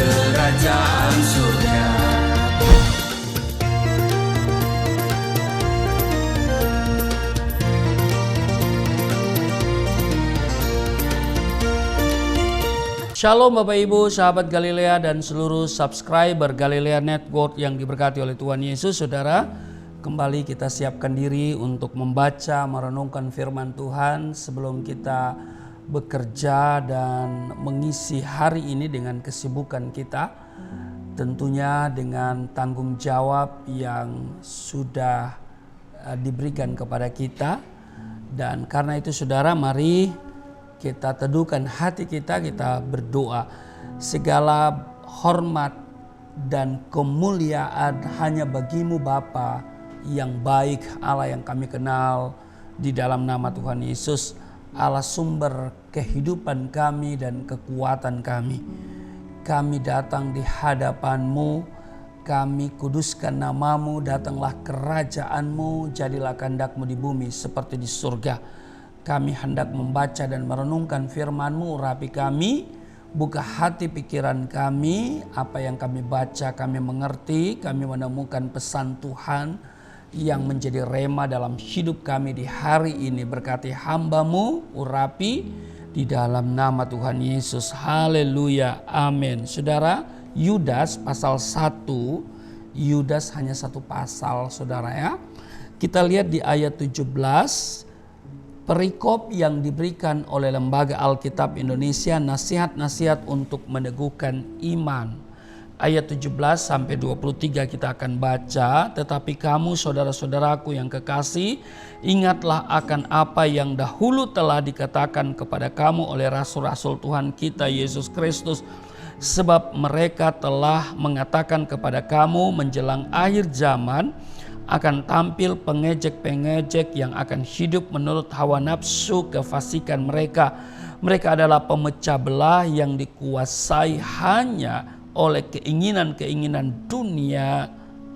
kerajaan surga. Shalom Bapak Ibu, sahabat Galilea dan seluruh subscriber Galilea Network yang diberkati oleh Tuhan Yesus. Saudara, kembali kita siapkan diri untuk membaca, merenungkan firman Tuhan sebelum kita bekerja dan mengisi hari ini dengan kesibukan kita. Tentunya dengan tanggung jawab yang sudah diberikan kepada kita. Dan karena itu saudara, mari kita teduhkan hati kita, kita berdoa. Segala hormat dan kemuliaan hanya bagimu Bapa yang baik, Allah yang kami kenal, di dalam nama Tuhan Yesus, Allah sumber kehidupan kami dan kekuatan kami. Kami datang di hadapan-Mu, kami kuduskan nama-Mu, datanglah kerajaan-Mu, jadilah kehendak-Mu di bumi seperti di surga. Kami hendak membaca dan merenungkan firman-Mu, urapi kami, buka hati pikiran kami, apa yang kami baca kami mengerti, kami menemukan pesan Tuhan yang menjadi rema dalam hidup kami di hari ini. Berkati hamba-Mu, urapi di dalam nama Tuhan Yesus. Haleluya, amin. Saudara, Yudas pasal 1, Yudas hanya satu pasal saudara ya. Kita lihat di ayat 17. Perikop yang diberikan oleh Lembaga Alkitab Indonesia, nasihat-nasihat untuk meneguhkan iman. Ayat 17 sampai 23 kita akan baca. Tetapi kamu saudara-saudaraku yang kekasih, ingatlah akan apa yang dahulu telah dikatakan kepada kamu oleh rasul-rasul Tuhan kita Yesus Kristus. Sebab mereka telah mengatakan kepada kamu menjelang akhir zaman akan tampil pengejek-pengejek yang akan hidup menurut hawa nafsu kefasikan mereka. Mereka adalah pemecah belah yang dikuasai hanya oleh keinginan-keinginan dunia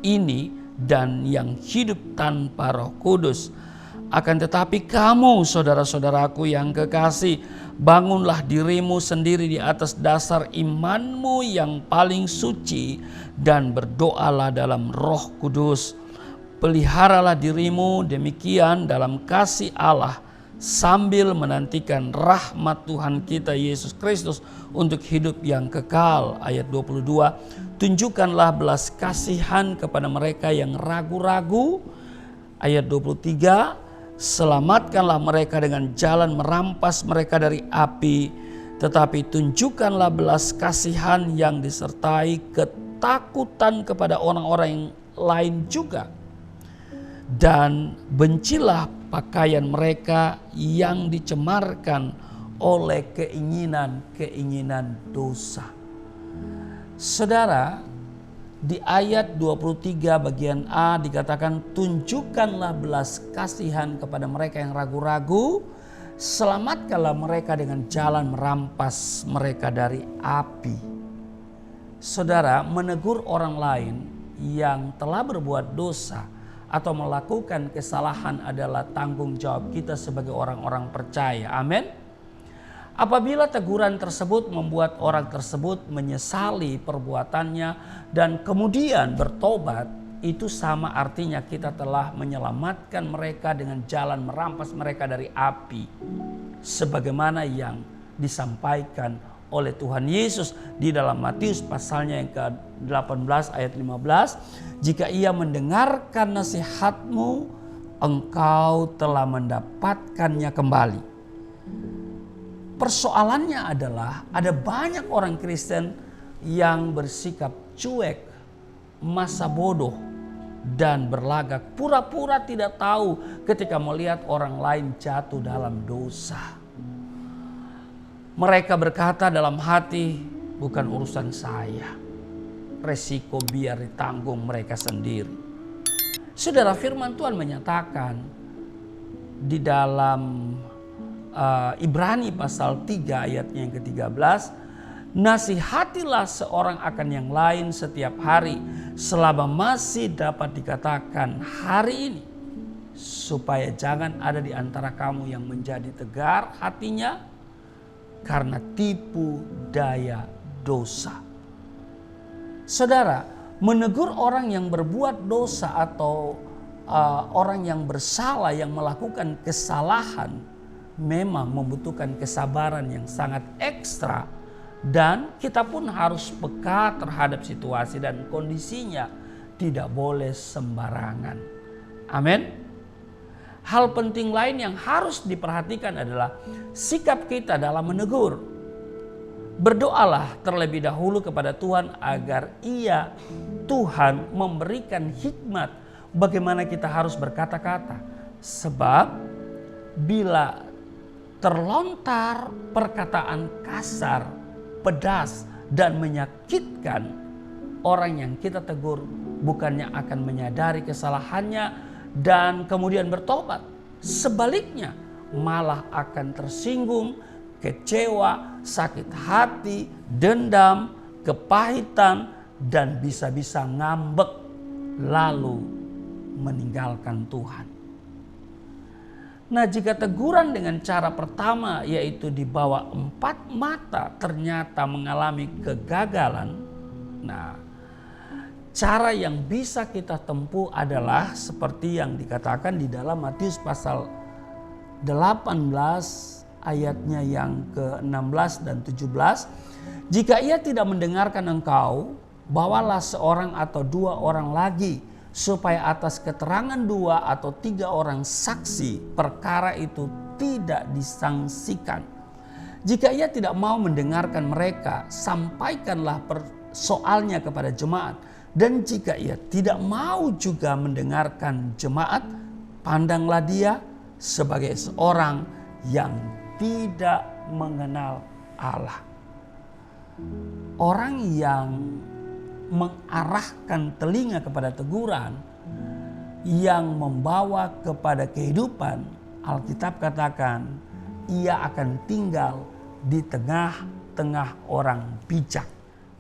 ini dan yang hidup tanpa Roh Kudus. Akan tetapi kamu saudara-saudaraku yang kekasih, bangunlah dirimu sendiri di atas dasar imanmu yang paling suci dan berdoalah dalam Roh Kudus. Peliharalah dirimu demikian dalam kasih Allah sambil menantikan rahmat Tuhan kita Yesus Kristus untuk hidup yang kekal. Ayat 22, tunjukkanlah belas kasihan kepada mereka yang ragu-ragu. Ayat 23, selamatkanlah mereka dengan jalan merampas mereka dari api. Tetapi tunjukkanlah belas kasihan yang disertai ketakutan kepada orang-orang yang lain juga. Dan bencilah pakaian mereka yang dicemarkan oleh keinginan-keinginan dosa. Saudara, di ayat 23 bagian A dikatakan tunjukkanlah belas kasihan kepada mereka yang ragu-ragu, selamatkanlah mereka dengan jalan merampas mereka dari api. Saudara, menegur orang lain yang telah berbuat dosa atau melakukan kesalahan adalah tanggung jawab kita sebagai orang-orang percaya. Amin. Apabila teguran tersebut membuat orang tersebut menyesali perbuatannya dan kemudian bertobat, itu sama artinya kita telah menyelamatkan mereka dengan jalan merampas mereka dari api. Sebagaimana yang disampaikan oleh Tuhan Yesus di dalam Matius pasalnya yang ke-18 ayat 15. Jika ia mendengarkan nasihatmu, engkau telah mendapatkannya kembali. Persoalannya adalah ada banyak orang Kristen yang bersikap cuek, masa bodoh, dan berlagak pura-pura tidak tahu ketika melihat orang lain jatuh dalam dosa. Mereka berkata dalam hati, bukan urusan saya. Resiko biar ditanggung mereka sendiri. Saudara, firman Tuhan menyatakan di dalam Ibrani pasal 3 ayatnya yang ke-13. Nasihatilah seorang akan yang lain setiap hari selama masih dapat dikatakan hari ini. Supaya jangan ada di antara kamu yang menjadi tegar hatinya karena tipu daya dosa. Saudara, menegur orang yang berbuat dosa atau orang yang bersalah, yang melakukan kesalahan, memang membutuhkan kesabaran yang sangat ekstra. Dan kita pun harus peka terhadap situasi dan kondisinya. Tidak boleh sembarangan. Amin. Hal penting lain yang harus diperhatikan adalah sikap kita dalam menegur. Berdoalah terlebih dahulu kepada Tuhan agar Tuhan memberikan hikmat bagaimana kita harus berkata-kata. Sebab bila terlontar perkataan kasar, pedas dan menyakitkan, orang yang kita tegur bukannya akan menyadari kesalahannya dan kemudian bertobat. Sebaliknya malah akan tersinggung, kecewa, sakit hati, dendam, kepahitan, dan bisa-bisa ngambek lalu meninggalkan Tuhan. Nah, jika teguran dengan cara pertama yaitu di bawah 4 mata ternyata mengalami kegagalan, nah cara yang bisa kita tempuh adalah seperti yang dikatakan di dalam Matius pasal 18 ayatnya yang ke-16 dan 17. Jika ia tidak mendengarkan engkau, bawalah seorang atau 2 orang lagi, supaya atas keterangan 2 atau 3 orang saksi perkara itu tidak disangsikan. Jika ia tidak mau mendengarkan mereka, sampaikanlah soalnya kepada jemaat. Dan jika ia tidak mau juga mendengarkan jemaat, pandanglah dia sebagai seorang yang tidak mengenal Allah. Orang yang mengarahkan telinga kepada teguran yang membawa kepada kehidupan, Alkitab katakan ia akan tinggal di tengah-tengah orang bijak.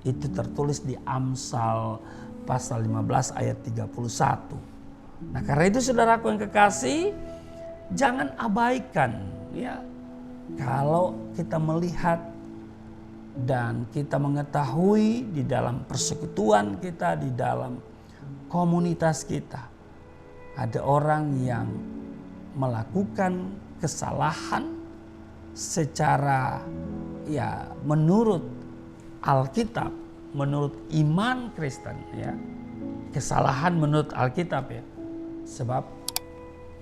Itu tertulis di Amsal pasal 15 ayat 31. Nah, karena itu saudaraku yang kekasih, jangan abaikan ya. Kalau kita melihat dan kita mengetahui di dalam persekutuan kita, di dalam komunitas kita, ada orang yang melakukan kesalahan secara ya menurut Alkitab, menurut iman Kristen ya. Kesalahan menurut Alkitab ya. Sebab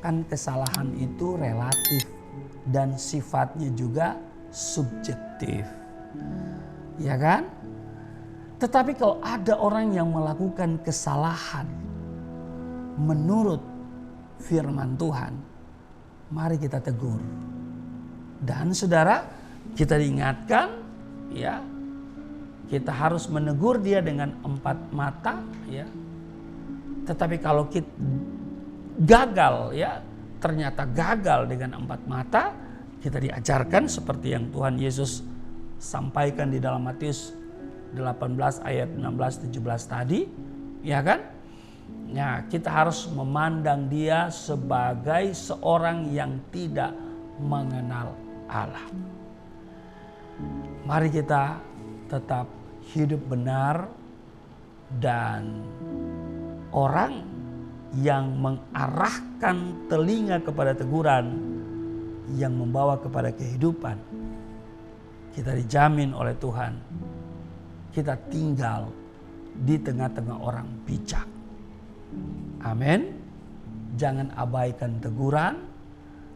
kan kesalahan itu relatif dan sifatnya juga subjektif. Ya kan? Tetapi kalau ada orang yang melakukan kesalahan menurut firman Tuhan, mari kita tegur. Dan saudara, kita diingatkan ya, kita harus menegur dia dengan 4 mata ya. Tetapi kalau kita gagal ya, ternyata gagal dengan 4 mata, kita diajarkan seperti yang Tuhan Yesus sampaikan di dalam Matius 18 ayat 16-17 tadi, ya kan? Nah, kita harus memandang dia sebagai seorang yang tidak mengenal Allah. Mari kita tetap hidup benar, dan orang yang mengarahkan telinga kepada teguran yang membawa kepada kehidupan, kita dijamin oleh Tuhan kita tinggal di tengah-tengah orang bijak. Amin. Jangan abaikan teguran,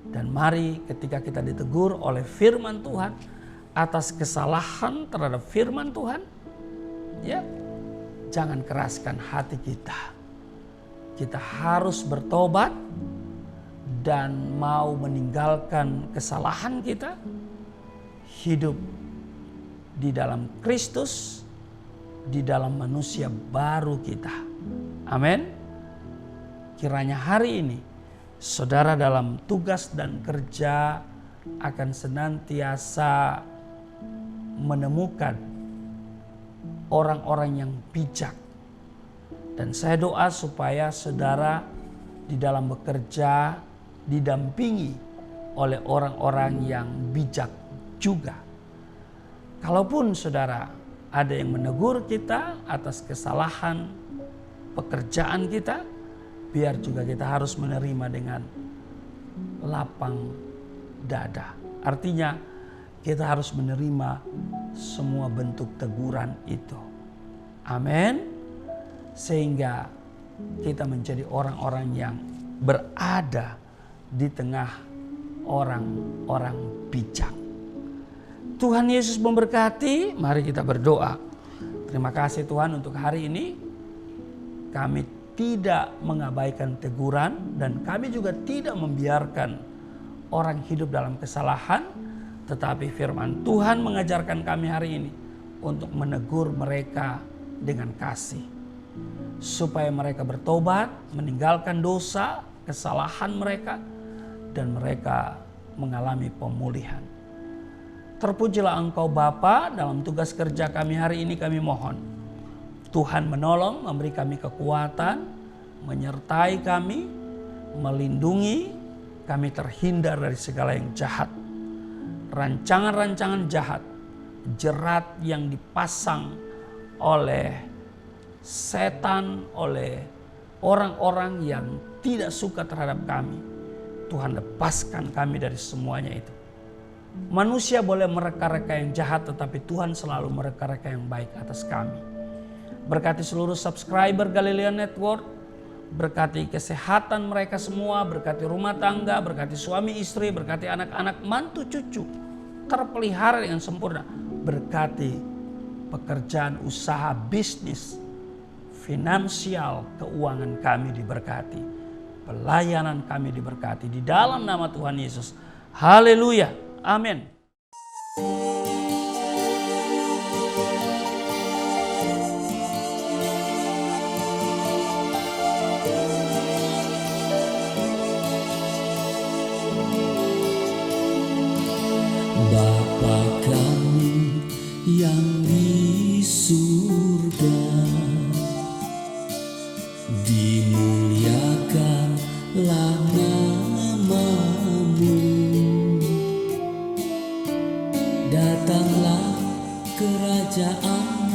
dan mari ketika kita ditegur oleh firman Tuhan atas kesalahan terhadap firman Tuhan, ya, jangan keraskan hati kita. Kita harus bertobat dan mau meninggalkan kesalahan kita, hidup di dalam Kristus, di dalam manusia baru kita. Amin. Kiranya hari ini saudara dalam tugas dan kerja akan senantiasa menemukan orang-orang yang bijak. Dan saya doa supaya saudara di dalam bekerja didampingi oleh orang-orang yang bijak juga. Kalaupun saudara ada yang menegur kita atas kesalahan pekerjaan kita, biar juga kita harus menerima dengan lapang dada. Artinya kita harus menerima semua bentuk teguran itu. Amin. Sehingga kita menjadi orang-orang yang berada di tengah orang-orang bijak. Tuhan Yesus memberkati. Mari kita berdoa. Terima kasih Tuhan untuk hari ini. Kami tidak mengabaikan teguran dan kami juga tidak membiarkan orang hidup dalam kesalahan. Tetapi firman Tuhan mengajarkan kami hari ini untuk menegur mereka dengan kasih. Supaya mereka bertobat, meninggalkan dosa, kesalahan mereka, dan mereka mengalami pemulihan. Terpujilah Engkau Bapa, dalam tugas kerja kami hari ini kami mohon. Tuhan menolong, memberi kami kekuatan, menyertai kami, melindungi kami terhindar dari segala yang jahat. Rancangan-rancangan jahat, jerat yang dipasang oleh setan, oleh orang-orang yang tidak suka terhadap kami. Tuhan lepaskan kami dari semuanya itu. Manusia boleh mereka-reka yang jahat, tetapi Tuhan selalu mereka-reka yang baik atas kami. Berkati seluruh subscriber Galilea Network, berkati kesehatan mereka semua, berkati rumah tangga, berkati suami istri, berkati anak-anak, mantu cucu, terpelihara dengan sempurna. Berkati pekerjaan, usaha, bisnis, finansial, keuangan kami diberkati. Pelayanan kami diberkati. Di dalam nama Tuhan Yesus. Haleluya. Amin. Bapa kami yang di surga, dimuliakanlah nama-Mu. Datanglah kerajaan,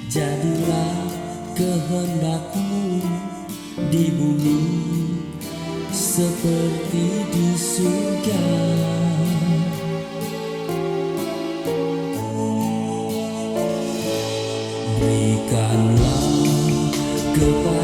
jadilah kehendak-Mu di bumi seperti di surga. Berikanlah kepada